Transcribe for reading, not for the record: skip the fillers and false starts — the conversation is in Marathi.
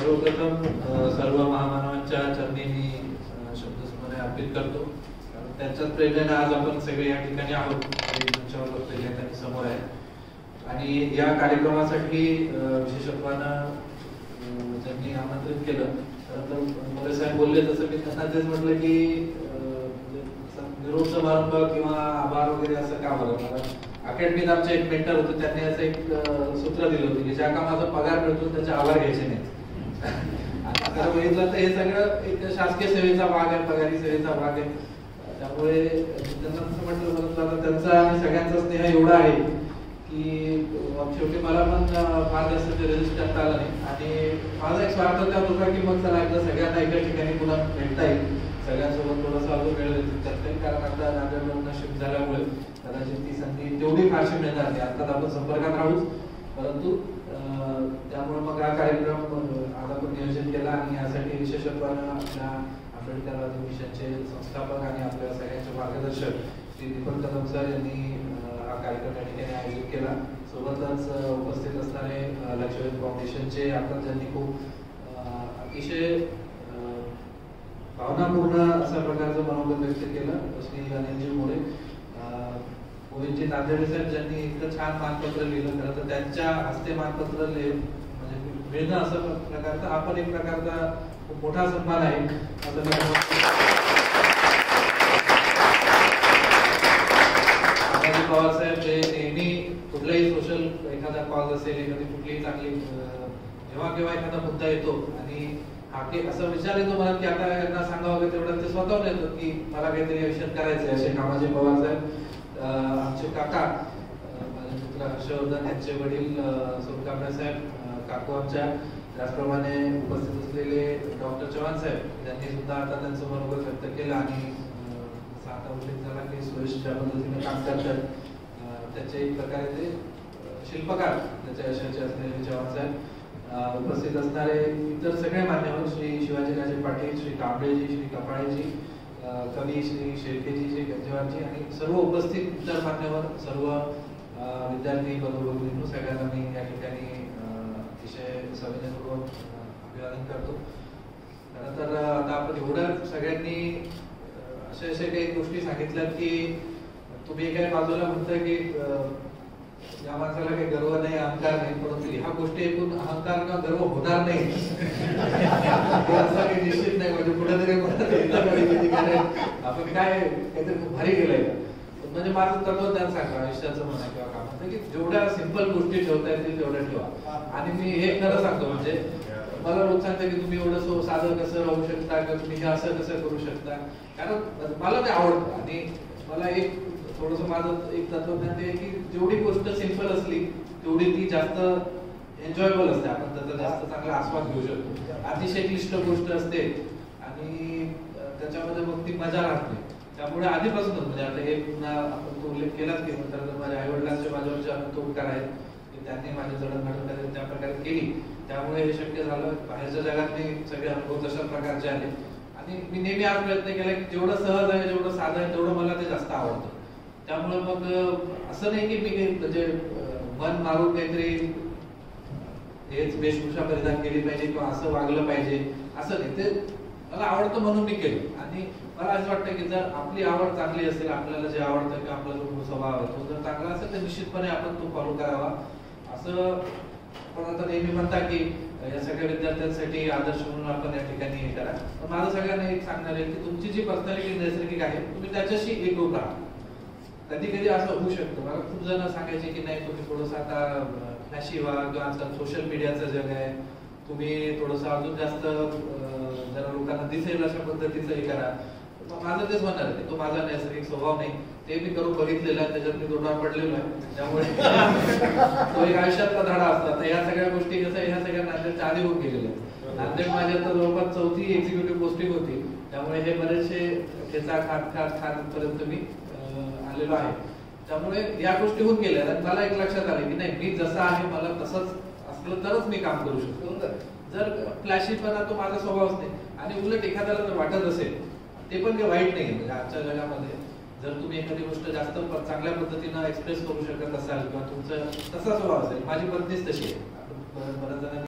सर्वप्रथम सर्व महामानवांच्या चरणी मी शब्दसमोर अर्पित करतो. त्यांच्याच प्रेरणेने आज आपण सगळे या ठिकाणी आहोत. समोर आहे आणि या कार्यक्रमासाठी विशेषत्वानं ज्यांनी आमंत्रित केलं तर मोरे साहेब बोलले तसं मी त्यांना तेच म्हटलं की निरोप समारंभ किंवा आभार वगैरे असं का बरं. अकॅडमीत आमचे एक मेंटर होते, त्यांनी असं एक सूत्र दिलं होतं की ज्या कामाचा पगार मिळतो त्याचे आभार घ्यायचे नाही. आता बघितलं तर हे सगळं एक शासकीय सेवेचा भाग आहे, पगारी सेवेचा भाग आहे. त्यामुळे त्यांना असं म्हटलं परंतु त्यांचा आणि सगळ्यांचा स्नेह एवढा आहे की शेवटी मला पण फार जास्त रेजिस्ट करता आलं नाही आणि माझा एक स्वार्थ त्यात होता की मग चला एकदा सगळ्यांना एका ठिकाणी पुन्हा भेटता येईल, सगळ्यांसोबत थोडासा अजून वेळ करता येईल. कारण आता नांदेडवरून शिफ्ट झाल्यामुळे कदाचित ती संधी तेवढी फारशी मिळणार नाही. आता आपण संपर्कात राहूच, परंतु त्यामुळे मग हा कार्यक्रम आज आपण नियोजन केला आणि यासाठी विशेषत्वानं आपल्या आंबेडकर मिशनचे संस्थापक आणि आपल्या सगळ्यांचे मार्गदर्शक श्री दीपक कदम सर यांनी हा कार्यक्रम या ठिकाणी आयोजित केला. सोबतच उपस्थित असणारे लक्षवेध फाउंडेशनचे आपण ज्यांनी खूप अतिशय भावनापूर्ण अशा प्रकारचं मनोगत व्यक्त केलं, श्री अनिलजी मोरे, गोविंदजी नांदेडे साहेब ज्यांनी इतकं छान मानपत्र लिहिलं. खरं तर त्यांच्या हस्ते मानपत्र म्हणजे मिळणं असं प्रकारचा हा पण एक प्रकारचा खूप मोठा सन्मान आहे असं पवार साहेब हे नेहमी कुठलाही सोशल एखादा कॉज असेल, एखादी कुठलीही चांगली जेव्हा केव्हा एखादा मुद्दा येतो आणि असं विचार येतो मला की आता यांना सांगावं वगैरे तेवढं ते स्वतःहून येतं की मला काहीतरी आयुष्यात करायचंय. असे कामाजी पवार साहेब, आमचे काका माझे मित्र हर्षवर्धन यांचे वडील सोनकांबळे साहेब काकू आमच्या, त्याचप्रमाणे उपस्थित असलेले डॉक्टर चव्हाण साहेब यांनी सुद्धा आता त्यांचं मनोगत व्यक्त केलं आणि आता उल्लेख झाला की सुरेश ज्या पद्धतीने काम करतात त्याचे एक प्रकारे ते शिल्पकार त्याच्या यशाचे असलेले चव्हाण साहेब, उपस्थित असणारे इतर सगळे मान्यवर श्री शिवाजीराजे पाटील, श्री कांबळेजी, श्री कपाळेजी, कवी श्री शेळकेजी, श्री गंजेवारजी आणि सर्व उपस्थित इतर मान्यवर, सर्व विद्यार्थी बंधू सगळ्यांना मी या ठिकाणी अतिशय सविनयपूर्वक अभिवादन करतो. खरं तर आता आपण एवढं सगळ्यांनी अशा काही गोष्टी सांगितल्यात की तुम्ही काही बाजूला म्हणताय की या माणसाला काही गर्व नाही, अहंकार नाही, परंतु ह्या गोष्टी ऐकून अहंकार किंवा गर्व होणार नाही असं काही निश्चित नाही. म्हणजे कुठेतरी आपण काय काहीतरी खूप भारी केलंय म्हणजे माझं तत्वज्ञान सांगा आयुष्याचं म्हणा किंवा कामाचं की जेवढ्या सिंपल गोष्टी ठेवता येतील तेवढ्या ठेवा. आणि मी हे खरं सांगतो म्हणजे मला लोक सांगतात की तुम्ही एवढं साधं कसं राहू शकता किंवा तुम्ही हे असं कसं करू शकता, कारण मला ते आवडतं आणि मला एक थोडस माझं एक तत्वज्ञान ते की जेवढी गोष्ट सिंपल असली तेवढी ती जास्त एन्जॉयबल असते, आपण त्याचा जास्त चांगला आस्वाद घेऊ शकतो. अतिशय क्लिष्ट गोष्ट असते आणि त्याच्यामध्ये मग ती मजा राहत नाही. त्यामुळे आधीपासूनच म्हणजे आता हे पुन्हा आपण तो उल्लेख केलाच की तर माझ्या आई वडिलांचे माझ्यावरचे अनंत उपकार आहेत की त्यांनी माझी जडणघडण त्या प्रकारे केली, त्यामुळे हे शक्य झालं. बाहेरच्या जगात मी सगळे अनुभव तशा प्रकारचे आले आणि मी नेहमी आज प्रयत्न केला की जेवढं सहज आहे, जेवढं साधं आहे तेवढं मला ते जास्त आवडतं. त्यामुळे मग असं नाही की मी म्हणजे मन मारून काहीतरी हेच वेशभूषा परिधान केली पाहिजे किंवा असं वागलं पाहिजे असं नाही. ते मला आवडतं म्हणून मी केलं आणि मला असं वाटतं की जर आपली आवड चांगली असेल, आपल्याला जे आवडतं किंवा आपला जो स्वभाव आहे तो जर चांगला असेल तर निश्चितपणे आपण तो फॉलो करावा. असं पण आता नेहमी म्हणता की या सगळ्या विद्यार्थ्यांसाठी आदर्श म्हणून आपण या ठिकाणी हे करा. पण माझं सगळ्यांना एक सांगणार आहे की तुमची जी पर्सनॅलिटी नैसर्गिक आहे तुम्ही त्याच्याशी एकरूप राहा. कधी कधी असं होऊ शकतं, मला खूप जण सांगायचे की नाही तुम्ही थोडंसं आता फ्लॅशी व्हा किंवा आजकाल सोशल मीडियाचं जग आहे, तुम्ही थोडंसं अजून जास्त जरा लोकांना दिसेल अशा पद्धतीचं हे करा. माझं तेच म्हणणार आहे तो माझा नैसर्गिक स्वभाव नाही, ते मी करून बघितलेलं आहे, त्याच्यात मी दोडार पडलेलो आहे. त्यामुळे तो एक आयुष्यातला धडा असतात. ह्या सगळ्या गोष्टी कसं ह्या सगळ्या नांदेडच्या आधी होऊन गेलेल्या आहेत. नांदेड माझ्या तर जवळपास 4थी एक्झिक्युटिव्ह पोस्टिंग होती, त्यामुळे हे बरेचसे खेचा खात पर्यंत मी आलेलो आहे. त्यामुळे या गोष्टी होऊन गेल्या आणि मला एक लक्षात आलं की नाही मी जसा आहे मला तसंच असलं तरच मी काम करू शकतो. जर फ्लॅशीपणा तो माझा स्वभावच नाही आणि उलट एखाद्याला जर वाटत असेल ते पण काही वाईट नाही. म्हणजे आजच्या जगामध्ये जर तुम्ही एखादी गोष्ट जास्त चांगल्या पद्धतीनं एक्सप्रेस करू शकत असाल किंवा तुमचा तसा स्वभाव असेल, माझी पत्नीच तशी आहे. बऱ्याच जणांनी